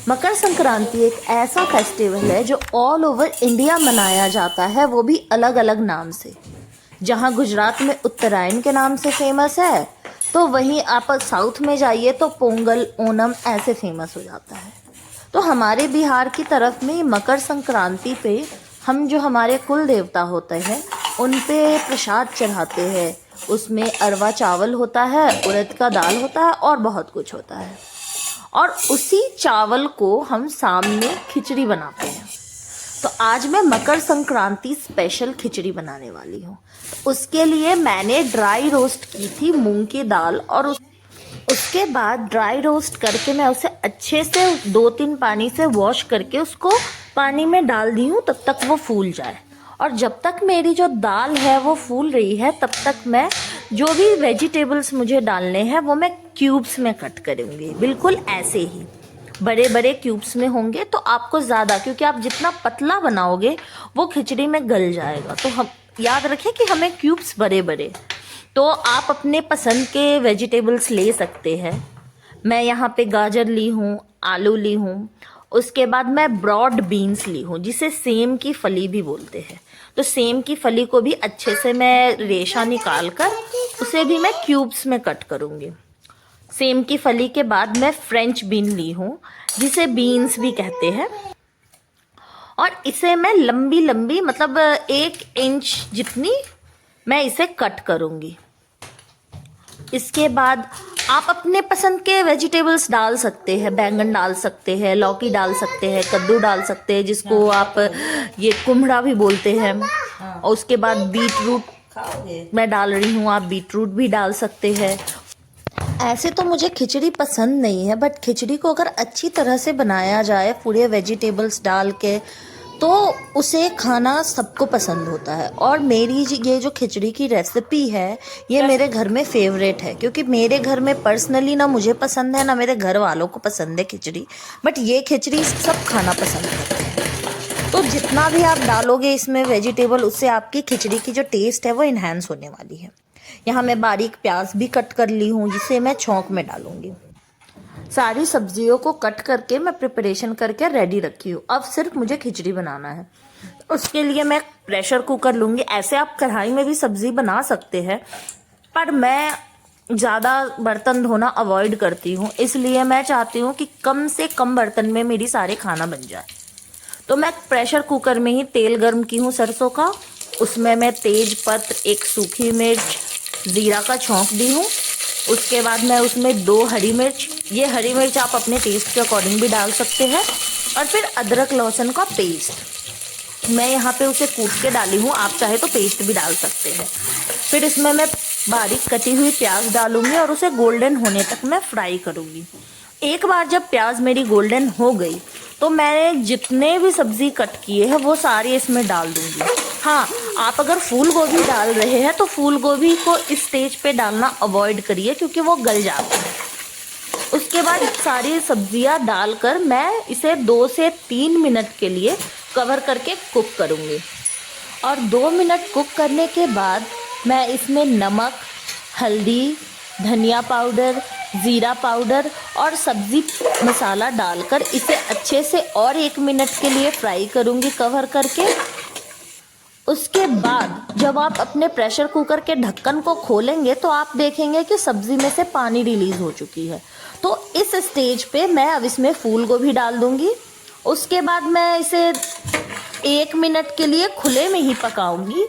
मकर संक्रांति एक ऐसा फेस्टिवल है जो ऑल ओवर इंडिया मनाया जाता है, वो भी अलग अलग नाम से। जहाँ गुजरात में उत्तरायण के नाम से फेमस है, तो वहीं आप साउथ में जाइए तो पोंगल, ओणम ऐसे फेमस हो जाता है। तो हमारे बिहार की तरफ में मकर संक्रांति पे हम जो हमारे कुल देवता होते हैं उन पे प्रसाद चढ़ाते हैं। उसमें अरवा चावल होता है, उड़द का दाल होता है और बहुत कुछ होता है। और उसी चावल को हम सामने खिचड़ी बनाते हैं। तो आज मैं मकर संक्रांति स्पेशल खिचड़ी बनाने वाली हूँ। उसके लिए मैंने ड्राई रोस्ट की थी मूंग की दाल, और उसके बाद ड्राई रोस्ट करके मैं उसे अच्छे से 2-3 पानी से वॉश करके उसको पानी में डाल दी हूँ, तब तक वो फूल जाए। और जब तक मेरी जो दाल है वो फूल रही है, तब तक मैं जो भी वेजिटेबल्स मुझे डालने हैं वो मैं क्यूब्स में कट करूँगी। बिल्कुल ऐसे ही बड़े बड़े क्यूब्स में होंगे तो आपको ज़्यादा, क्योंकि आप जितना पतला बनाओगे वो खिचड़ी में गल जाएगा। तो हम याद रखें कि हमें क्यूब्स बड़े बड़े। तो आप अपने पसंद के वेजिटेबल्स ले सकते हैं। मैं यहाँ पे गाजर ली हूँ, आलू ली हूँ, उसके बाद मैं ब्रॉड बीन्स ली हूँ जिसे सेम की फली भी बोलते हैं। तो सेम की फली को भी अच्छे से मैं रेशा निकाल कर उसे भी मैं क्यूब्स में कट करूँगी। सेम की फली के बाद मैं फ्रेंच बीन ली हूँ जिसे बीन्स भी कहते हैं, और इसे मैं लंबी लंबी मतलब 1 इंच जितनी मैं इसे कट करूँगी। इसके बाद आप अपने पसंद के वेजिटेबल्स डाल सकते हैं, बैंगन डाल सकते हैं, लौकी डाल सकते हैं, कद्दू डाल सकते हैं जिसको आप ये कुम्हड़ा भी बोलते हैं। और उसके बाद बीट रूट मैं डाल रही हूँ, आप बीट रूट भी डाल सकते हैं। ऐसे तो मुझे खिचड़ी पसंद नहीं है, बट खिचड़ी को अगर अच्छी तरह से बनाया जाए पूरे वेजिटेबल्स डाल के तो उसे खाना सबको पसंद होता है। और मेरी ये जो खिचड़ी की रेसिपी है ये मेरे घर में फेवरेट है, क्योंकि मेरे घर में पर्सनली ना मुझे पसंद है ना मेरे घर वालों को पसंद है खिचड़ी, बट ये खिचड़ी सब खाना पसंद करते हैं। तो जितना भी आप डालोगे इसमें वेजिटेबल, उससे आपकी खिचड़ी की जो टेस्ट है वो इन्हांस होने वाली है। यहाँ मैं बारीक प्याज भी कट कर ली हूँ जिसे मैं छौंक में डालूंगी। सारी सब्जियों को कट करके मैं प्रिपरेशन करके रेडी रखी हूँ। अब सिर्फ मुझे खिचड़ी बनाना है। उसके लिए मैं प्रेशर कुकर लूँगी। ऐसे आप कढ़ाई में भी सब्जी बना सकते हैं, पर मैं ज़्यादा बर्तन धोना अवॉइड करती हूँ, इसलिए मैं चाहती हूँ कि कम से कम बर्तन में मेरी सारे खाना बन जाए। तो मैं प्रेशर कुकर में ही तेल गर्म की हूँ सरसों का। उसमें मैं तेज पत्ता, 1 सूखी मिर्च, ज़ीरा का छौंक दी हूँ। उसके बाद मैं उसमें 2 हरी मिर्च, ये हरी मिर्च आप अपने टेस्ट के अकॉर्डिंग भी डाल सकते हैं, और फिर अदरक लहसुन का पेस्ट मैं यहाँ पे उसे कूट के डाली हूँ, आप चाहे तो पेस्ट भी डाल सकते हैं। फिर इसमें मैं बारीक कटी हुई प्याज डालूंगी और उसे गोल्डन होने तक मैं फ्राई करूँगी। एक बार जब प्याज मेरी गोल्डन हो गई तो मैंने जितने भी सब्जी कट किए हैं वो सारे इसमें डाल दूंगी। हाँ, आप अगर फूल गोभी डाल रहे हैं तो फूल गोभी को इस स्टेज पे डालना अवॉइड करिए, क्योंकि वो गल जाता है। उसके बाद सारी सब्जियां डालकर मैं इसे 2 से 3 मिनट के लिए कवर करके कुक करूँगी। और 2 मिनट कुक करने के बाद मैं इसमें नमक, हल्दी, धनिया पाउडर, ज़ीरा पाउडर और सब्ज़ी मसाला डालकर इसे अच्छे से और 1 मिनट के लिए फ्राई करूँगी कवर करके। उसके बाद जब आप अपने प्रेशर कुकर के ढक्कन को खोलेंगे तो आप देखेंगे कि सब्ज़ी में से पानी रिलीज़ हो चुकी है। तो इस स्टेज पे मैं अब इसमें फूल गोभी डाल दूँगी। उसके बाद मैं इसे 1 मिनट के लिए खुले में ही पकाऊँगी।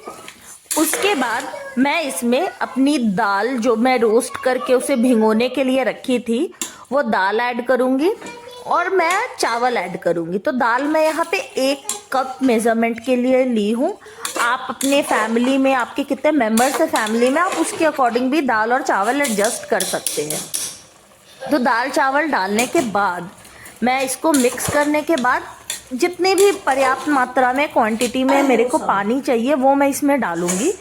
उसके बाद मैं इसमें अपनी दाल जो मैं रोस्ट करके उसे भिगोने के लिए रखी थी वो दाल ऐड करूँगी, और मैं चावल ऐड करूँगी। तो दाल मैं यहाँ पे 1 कप मेज़रमेंट के लिए ली हूँ। आप अपने फैमिली में आपके कितने मेंबर्स हैं फैमिली में, आप उसके अकॉर्डिंग भी दाल और चावल एडजस्ट कर सकते हैं। तो दाल चावल डालने के बाद मैं इसको मिक्स करने के बाद जितनी भी पर्याप्त मात्रा में क्वांटिटी में मेरे को पानी चाहिए वो मैं इसमें डालूंगी।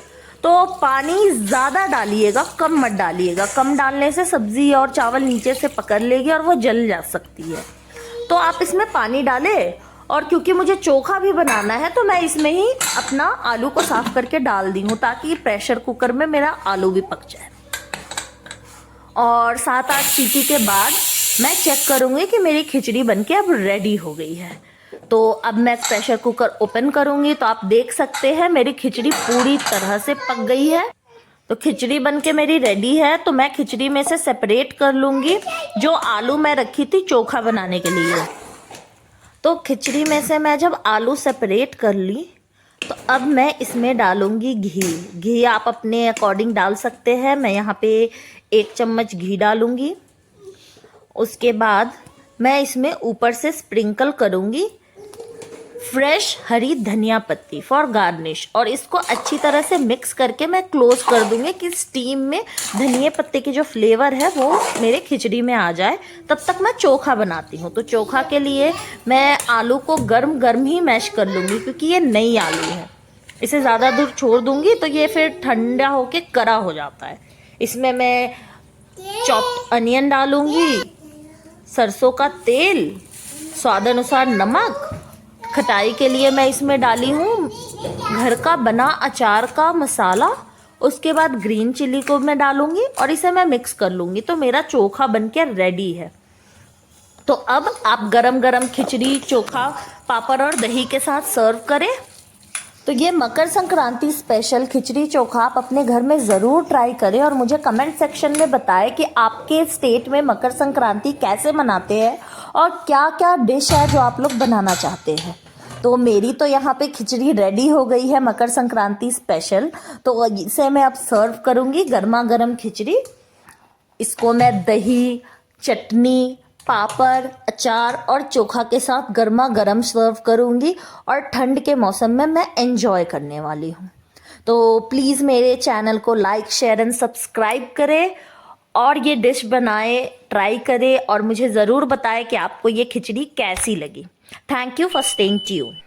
तो पानी ज़्यादा डालिएगा, कम मत डालिएगा। कम डालने से सब्ज़ी और चावल नीचे से पकड़ लेगी और वो जल जा सकती है। तो आप इसमें पानी डालें, और क्योंकि मुझे चोखा भी बनाना है तो मैं इसमें ही अपना आलू को साफ़ करके डाल दी हूँ, ताकि प्रेशर कुकर में मेरा आलू भी पक जाए। और 7-8 सीटी के बाद मैं चेक करूँगी कि मेरी खिचड़ी बनके अब रेडी हो गई है। तो अब मैं प्रेशर कुकर ओपन करूँगी तो आप देख सकते हैं मेरी खिचड़ी पूरी तरह से पक गई है। तो खिचड़ी बनके मेरी रेडी है। तो मैं खिचड़ी में से सेपरेट कर लूँगी जो आलू मैं रखी थी चोखा बनाने के लिए। तो खिचड़ी में से मैं जब आलू सेपरेट कर ली तो अब मैं इसमें डालूँगी घी। घी आप अपने अकॉर्डिंग डाल सकते हैं। मैं यहाँ पे 1 चम्मच घी डालूँगी। उसके बाद मैं इसमें ऊपर से स्प्रिंकल करूँगी फ्रेश हरी धनिया पत्ती फॉर गार्निश, और इसको अच्छी तरह से मिक्स करके मैं क्लोज कर दूंगी कि स्टीम में धनिया पत्ते की जो फ्लेवर है वो मेरे खिचड़ी में आ जाए। तब तक मैं चोखा बनाती हूँ। तो चोखा के लिए मैं आलू को गर्म गर्म ही मैश कर लूँगी क्योंकि ये नई आलू है। इसे ज़्यादा दूर छोड़ दूँगी तो ये फिर ठंडा होके कड़ा हो जाता है। इसमें मैं चॉप्ड अनियन डालूँगी, सरसों का तेल, स्वाद अनुसार नमक, खटाई के लिए मैं इसमें डाली हूँ घर का बना अचार का मसाला। उसके बाद ग्रीन चिली को मैं डालूंगी और इसे मैं मिक्स कर लूँगी। तो मेरा चोखा बनके रेडी है। तो अब आप गरम गरम खिचड़ी, चोखा, पापड़ और दही के साथ सर्व करें। तो ये मकर संक्रांति स्पेशल खिचड़ी चोखा आप अपने घर में ज़रूर ट्राई करें और मुझे कमेंट सेक्शन में बताएं कि आपके स्टेट में मकर संक्रांति कैसे मनाते हैं और क्या क्या डिश है जो आप लोग बनाना चाहते हैं। तो मेरी तो यहाँ पे खिचड़ी रेडी हो गई है मकर संक्रांति स्पेशल। तो इसे मैं अब सर्व करूँगी गर्मा गर्म खिचड़ी। इसको मैं दही, चटनी, पापड़, अचार और चोखा के साथ गर्मा गर्म सर्व करूँगी और ठंड के मौसम में मैं एंजॉय करने वाली हूँ। तो प्लीज़ मेरे चैनल को लाइक, शेयर एंड सब्सक्राइब करें और ये डिश बनाएं, ट्राई करें और मुझे ज़रूर बताएं कि आपको ये खिचड़ी कैसी लगी। Thank you for staying tuned.